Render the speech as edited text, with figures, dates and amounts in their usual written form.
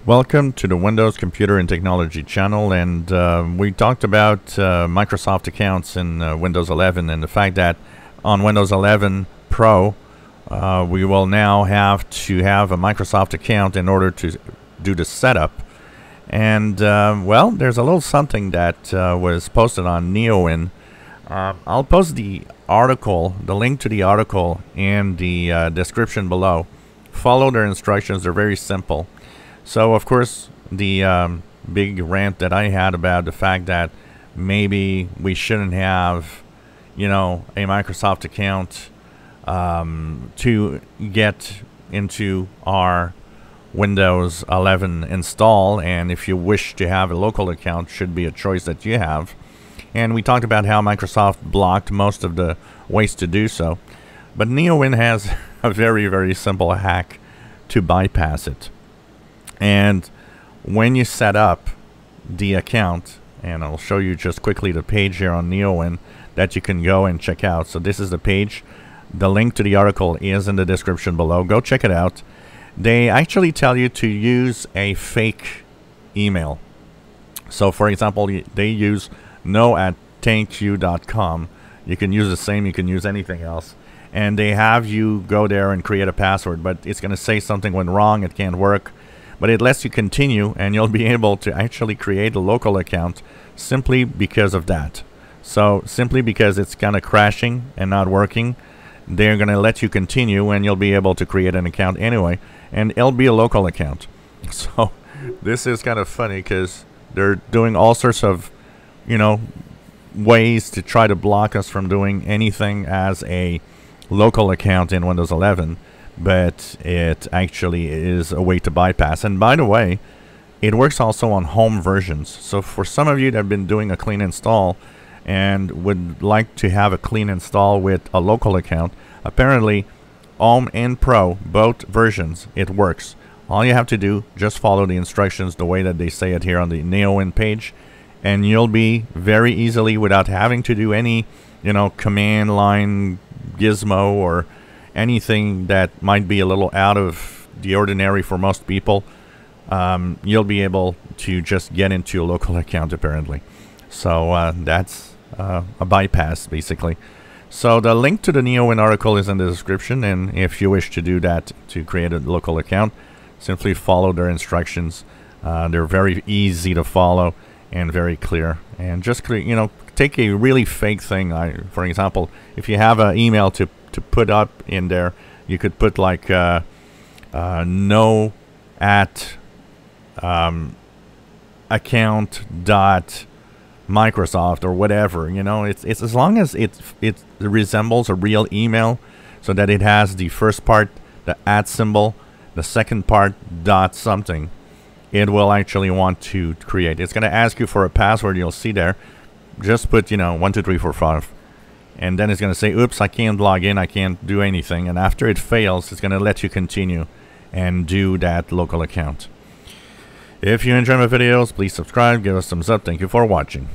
Welcome to the Windows Computer and Technology channel, and we talked about Microsoft accounts in Windows 11 and the fact that on Windows 11 Pro we will now have to have a Microsoft account in order to do the setup. And well, there's a little something that was posted on NEOWIN. I'll post the article, the link to the article in the description below. Follow their instructions, they're very simple. So, of course, the big rant that I had about the fact that maybe we shouldn't have, you know, a Microsoft account to get into our Windows 11 install, and if you wish to have a local account, should be a choice that you have. And we talked about how Microsoft blocked most of the ways to do so. But NEOWIN has a very, very simple hack to bypass it. And when you set up the account, and I'll show you just quickly the page here on NEOWIN that you can go and check out. So this is the page. The link to the article is in the description below. Go check it out. They actually tell you to use a fake email. So for example, they use no@thankyou.com. You can use the same, you can use anything else. And they have you go there and create a password, but it's going to say something went wrong, it can't work. But it lets you continue, and you'll be able to actually create a local account simply because of that. So simply because it's kind of crashing and not working, they're going to let you continue, and you'll be able to create an account anyway, and it'll be a local account. So this is kind of funny because they're doing all sorts of, you know, ways to try to block us from doing anything as a local account in Windows 11. But it actually is a way to bypass. And by the way, it works also on home versions. So for some of you that have been doing a clean install and would like to have a clean install with a local account, apparently Home and Pro, both versions, it works. All you have to do, just follow the instructions the way that they say it here on the NEOWIN page, and you'll be very easily, without having to do any, you know, command line gizmo or anything that might be a little out of the ordinary for most people, you'll be able to just get into a local account apparently. So that's a bypass basically. So the link to the NEOWIN article is in the description, and if you wish to do that to create a local account, simply follow their instructions. They're very easy to follow and very clear, and just you know, take a really fake thing. For example, if you have an email to put up in there, you could put like no@account.microsoft or whatever. You know, it's as long as it resembles a real email, so that it has the first part, the @ symbol, the second part dot something, it will actually want to create. It's going to ask you for a password. You'll see there. Just put, you know, 1 2 3 4 5. And then it's going to say, oops, I can't log in, I can't do anything. And after it fails, it's going to let you continue and do that local account. If you enjoy my videos, please subscribe, give us a thumbs up. Thank you for watching.